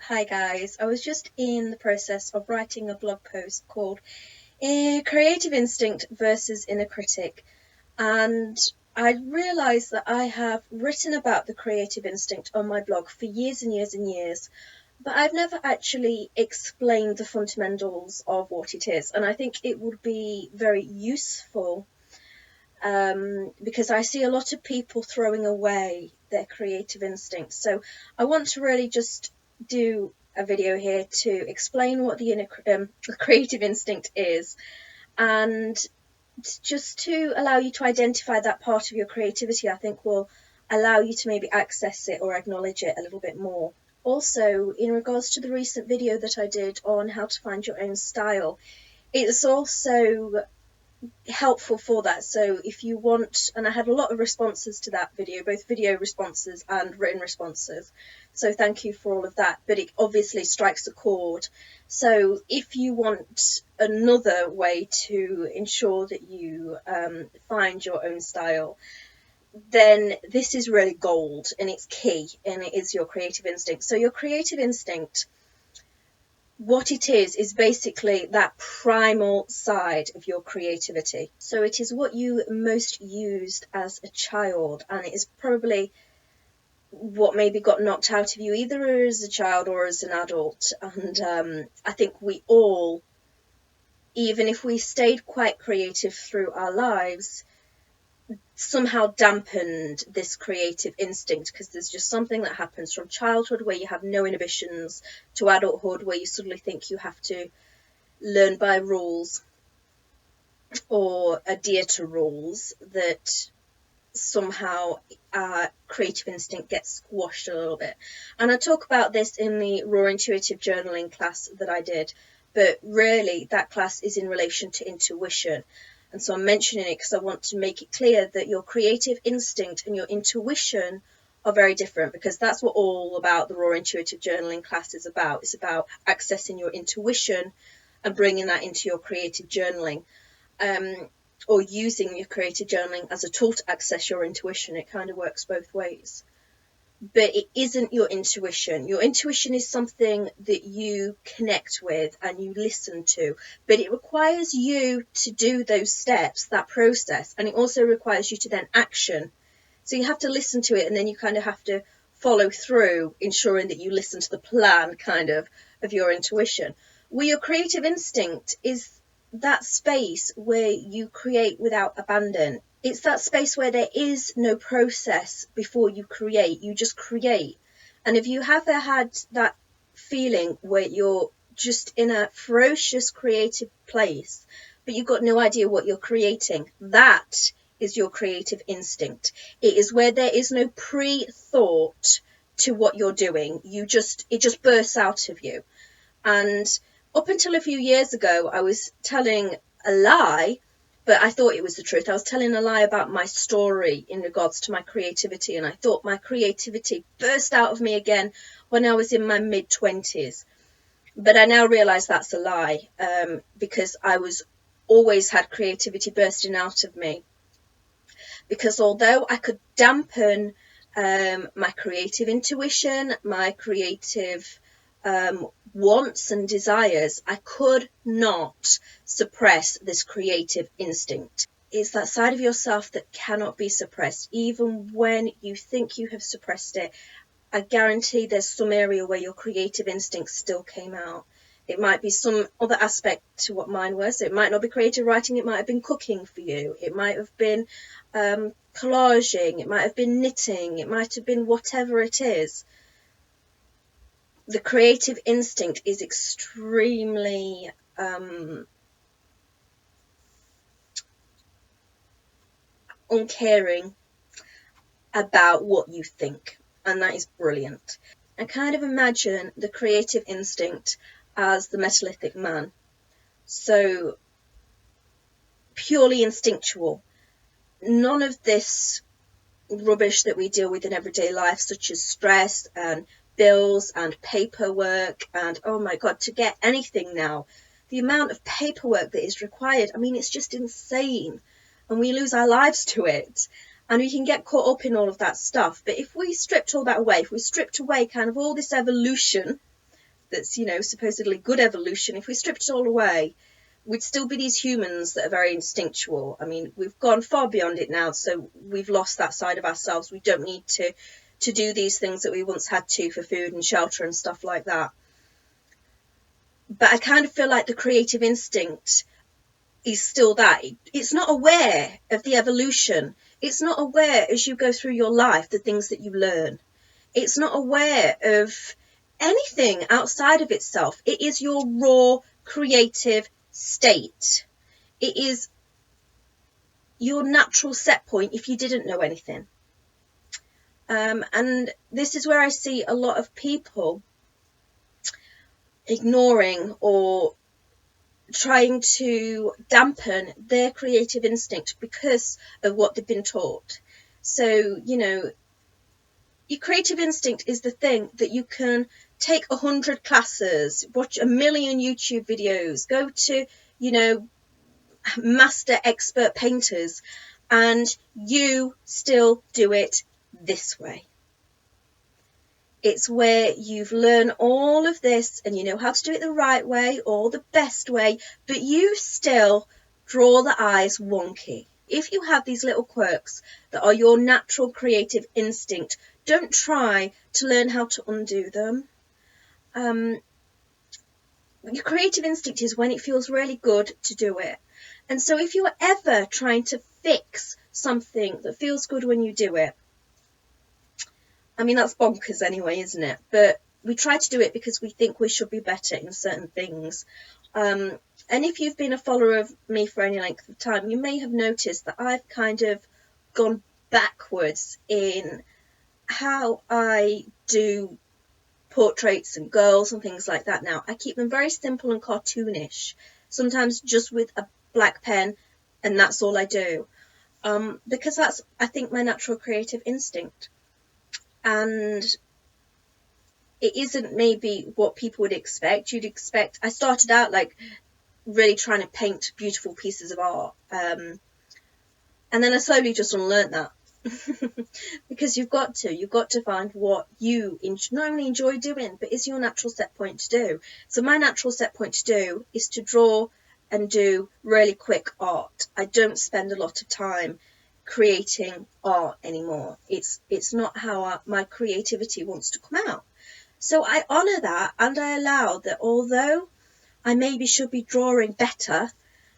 Hi guys, I was just in the process of writing a blog post called Creative Instinct versus Inner Critic, and I realised that I have written about the creative instinct on my blog for years and years and years, but I've never actually explained the fundamentals of what it is, and I think it would be very useful because I see a lot of people throwing away their creative instincts. So I want to really just do a video here to explain what the creative instinct is, and just to allow you to identify that part of your creativity. I think will allow you to maybe access it or acknowledge it a little bit more. Also, in regards to the recent video that I did on how to find your own style, it's also helpful for that. So if you want, and I had a lot of responses to that video, both video responses and written responses, so thank you for all of that, but it obviously strikes a chord. So if you want another way to ensure that you find your own style, then this is really gold, and it's key, and it is your creative instinct. So your creative instinct, what it is basically that primal side of your creativity. So it is what you most used as a child, and it is probably what maybe got knocked out of you either as a child or as an adult. And I think we all, even if we stayed quite creative through our lives, somehow dampened this creative instinct, because there's just something that happens from childhood where you have no inhibitions to adulthood where you suddenly think you have to learn by rules or adhere to rules, that somehow our creative instinct gets squashed a little bit. And I talk about this in the raw intuitive journaling class that I did, but really that class is in relation to intuition. And so I'm mentioning it because I want to make it clear that your creative instinct and your intuition are very different, because that's what all about the raw intuitive journaling class is about. It's about accessing your intuition and bringing that into your creative journaling, or using your creative journaling as a tool to access your intuition. It kind of works both ways. But it isn't your intuition. Your intuition is something that you connect with and you listen to, but it requires you to do those steps, that process, and it also requires you to then action. So you have to listen to it, and then you kind of have to follow through, ensuring that you listen to the plan kind of your intuition. Well, your creative instinct is that space where you create without abandon. It's that space where there is no process before you create, you just create. And if you have ever had that feeling where you're just in a ferocious creative place, but you've got no idea what you're creating, that is your creative instinct. It is where there is no pre-thought to what you're doing. It just bursts out of you. And up until a few years ago, I was telling a lie, but I thought it was the truth. I was telling a lie about my story in regards to my creativity, and I thought my creativity burst out of me again when I was in my mid-20s. But I now realise that's a lie, because I always had creativity bursting out of me. Because although I could dampen my creative intuition, my creative wants and desires, I could not suppress this creative instinct. It's that side of yourself that cannot be suppressed. Even when you think you have suppressed it, I guarantee there's some area where your creative instinct still came out. It might be some other aspect to what mine was. It might not be creative writing. It might have been cooking for you. It might have been collaging. It might have been knitting. It might have been whatever it is. The creative instinct is extremely uncaring about what you think, and that is brilliant. I kind of imagine the creative instinct as the Mesolithic man. So purely instinctual. None of this rubbish that we deal with in everyday life, such as stress and bills and paperwork, and oh my god, to get anything now, the amount of paperwork that is required, I mean, it's just insane, and we lose our lives to it, and we can get caught up in all of that stuff. But if we stripped all that away, if we stripped away kind of all this evolution that's, you know, supposedly good evolution, if we stripped it all away, we'd still be these humans that are very instinctual. I mean, we've gone far beyond it now, so we've lost that side of ourselves. We don't need to do these things that we once had to for food and shelter and stuff like that. But I kind of feel like the creative instinct is still that. It's not aware of the evolution. It's not aware as you go through your life, the things that you learn. It's not aware of anything outside of itself. It is your raw creative state. It is your natural set point if you didn't know anything. And this is where I see a lot of people ignoring or trying to dampen their creative instinct because of what they've been taught. So, you know, your creative instinct is the thing that you can take 100 classes, watch a million YouTube videos, go to, you know, master expert painters, and you still do it this way. It's where you've learned all of this and you know how to do it the right way or the best way, but you still draw the eyes wonky. If you have these little quirks that are your natural creative instinct, don't try to learn how to undo them. Your creative instinct is when it feels really good to do it. And so if you're ever trying to fix something that feels good when you do it, I mean, that's bonkers anyway, isn't it? But we try to do it because we think we should be better in certain things. And if you've been a follower of me for any length of time, you may have noticed that I've kind of gone backwards in how I do portraits and girls and things like that now. I keep them very simple and cartoonish, sometimes just with a black pen, and that's all I do. Because that's, I think, my natural creative instinct. And it isn't maybe what people would expect. You'd expect, I started out like really trying to paint beautiful pieces of art. And then I slowly just unlearned that. Because you've got to find what you not only enjoy doing, but is your natural set point to do. So my natural set point to do is to draw and do really quick art. I don't spend a lot of time creating art anymore. It's not how my creativity wants to come out. So I honour that, and I allow that although I maybe should be drawing better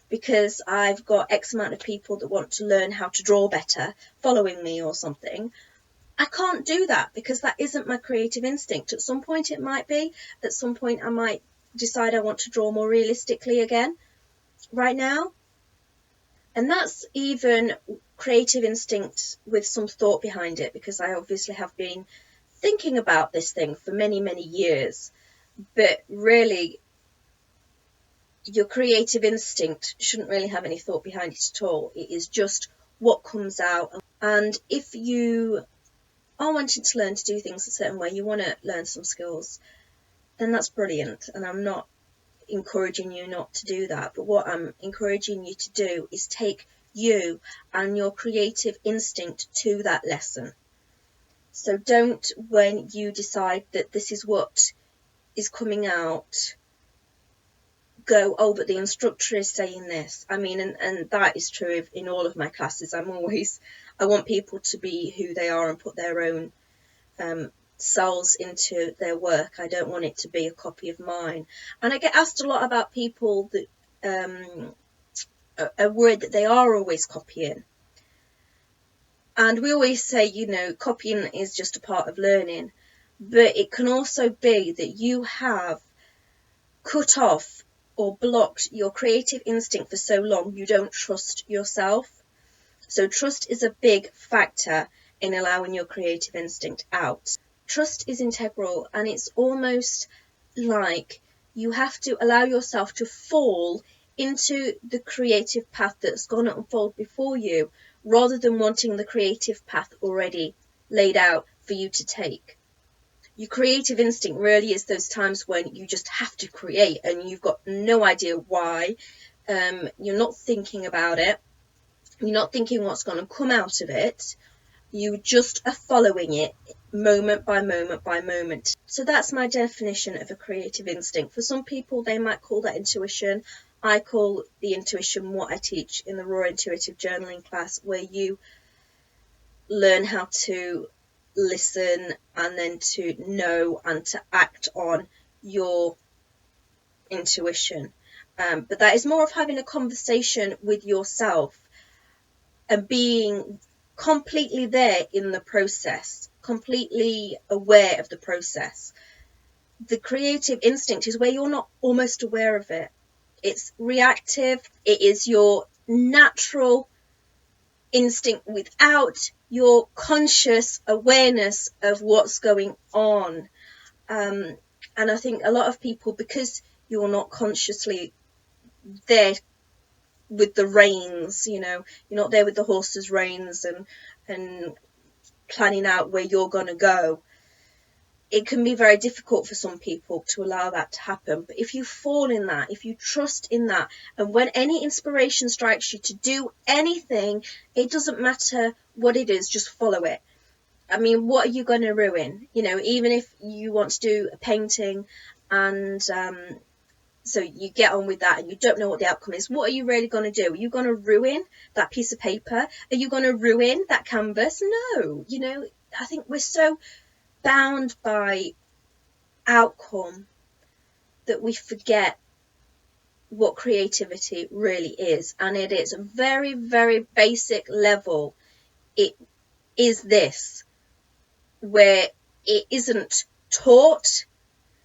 because I've got X amount of people that want to learn how to draw better following me or something, I can't do that because that isn't my creative instinct. At some point it might be. At some point I might decide I want to draw more realistically again. Right now, and that's even creative instinct with some thought behind it, because I obviously have been thinking about this thing for many, many years. But really, your creative instinct shouldn't really have any thought behind it at all. It is just what comes out. And if you are wanting to learn to do things a certain way, you want to learn some skills, then that's brilliant. And I'm not encouraging you not to do that, but what I'm encouraging you to do is take you and your creative instinct to that lesson. So don't, when you decide that this is what is coming out, go, oh, but the instructor is saying this. I mean, and that is true in all of my classes. I want people to be who they are and put their own selves into their work. I don't want it to be a copy of mine. And I get asked a lot about people that a word that they are always copying. And we always say, you know, copying is just a part of learning. But it can also be that you have cut off or blocked your creative instinct for so long you don't trust yourself. So trust is a big factor in allowing your creative instinct out. Trust is integral, and it's almost like you have to allow yourself to fall into the creative path that's going to unfold before you, rather than wanting the creative path already laid out for you to take. Your creative instinct really is those times when you just have to create and you've got no idea why. You're not thinking about it. You're not thinking what's going to come out of it. You just are following it moment by moment by moment. So that's my definition of a creative instinct. For some people, they might call that intuition. I call the intuition what I teach in the Raw Intuitive Journaling class, where you learn how to listen and then to know and to act on your intuition. But that is more of having a conversation with yourself and being completely there in the process, completely aware of the process. The creative instinct is where you're not almost aware of it. It's reactive. It is your natural instinct without your conscious awareness of what's going on. And I think a lot of people, because you're not consciously there with the reins, you know, you're not there with the horse's reins and planning out where you're going to go, it can be very difficult for some people to allow that to happen. But if you fall in that, if you trust in that, and when any inspiration strikes you to do anything, it doesn't matter what it is, just follow it. I mean, what are you going to ruin? You know, even if you want to do a painting and so you get on with that and you don't know what the outcome is, what are you really going to do? Are you going to ruin that piece of paper? Are you going to ruin that canvas? No. You know, I think we're so bound by outcome that we forget what creativity really is. And it is a very, very basic level. It is this, where it isn't taught.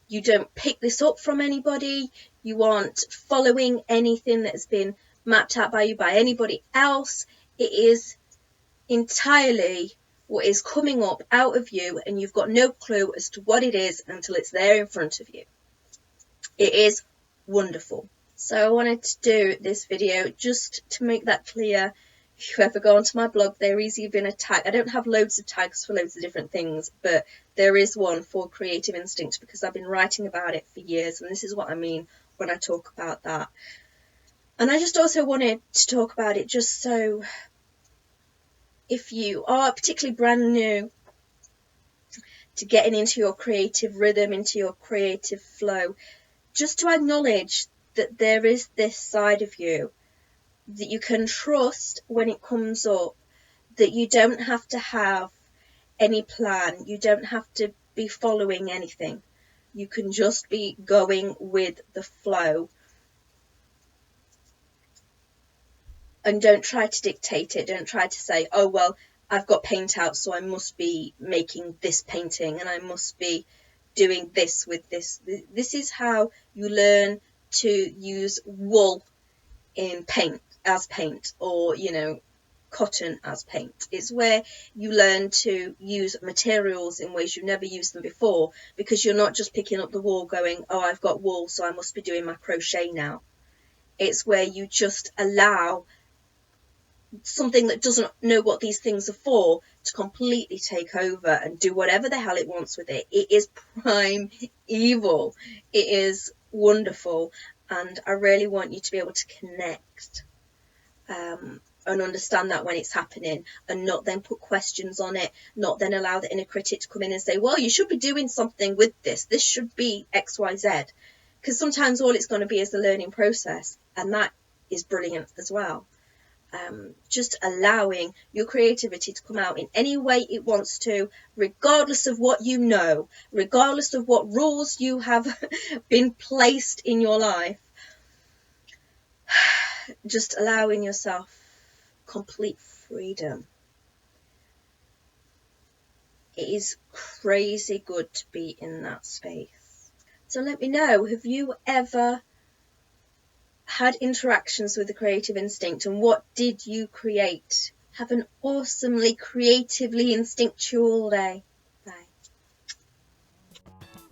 You don't pick this up from anybody. You aren't following anything that has been mapped out by you by anybody else. It is entirely what is coming up out of you, and you've got no clue as to what it is until it's there in front of you. It is wonderful. So I wanted to do this video just to make that clear. If you ever go onto my blog, there is even a tag. I don't have loads of tags for loads of different things, but there is one for creative instinct because I've been writing about it for years, and this is what I mean when I talk about that. And I just also wanted to talk about it just so if you are particularly brand new to getting into your creative rhythm, into your creative flow, just to acknowledge that there is this side of you that you can trust when it comes up, that you don't have to have any plan, you don't have to be following anything, you can just be going with the flow. And don't try to dictate it, don't try to say, oh well, I've got paint out so I must be making this painting and I must be doing this with this. This is how you learn to use wool in paint, as paint, or you know, cotton as paint. It's where you learn to use materials in ways you've never used them before, because you're not just picking up the wool going, oh, I've got wool so I must be doing my crochet now. It's where you just allow something that doesn't know what these things are for to completely take over and do whatever the hell it wants with it. It is prime evil. It is wonderful, and I really want you to be able to connect and understand that when it's happening, and not then put questions on it, not then allow the inner critic to come in and say, well, you should be doing something with this should be XYZ, because sometimes all it's going to be is the learning process, and that is brilliant as well. Just allowing your creativity to come out in any way it wants to, regardless of what you know, regardless of what rules you have been placed in your life. Just allowing yourself complete freedom. It is crazy good to be in that space. So let me know, have you ever had interactions with the creative instinct, and what did you create? Have an awesomely creatively instinctual day. Bye.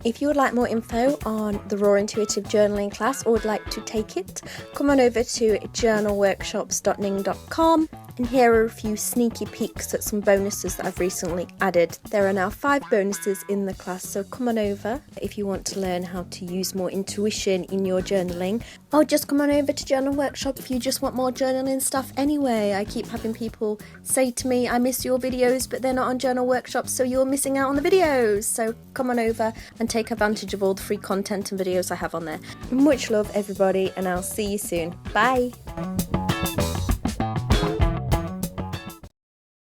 If you would like more info on the Raw Intuitive Journaling class or would like to take it, come on over to journalworkshops.ning.com And here are a few sneaky peeks at some bonuses that I've recently added. There are now 5 bonuses in the class, so come on over if you want to learn how to use more intuition in your journaling. Or just come on over to Journal Workshop if you just want more journaling stuff anyway. I keep having people say to me, I miss your videos, but they're not on Journal Workshop, so you're missing out on the videos. So come on over and take advantage of all the free content and videos I have on there. Much love, everybody, and I'll see you soon. Bye!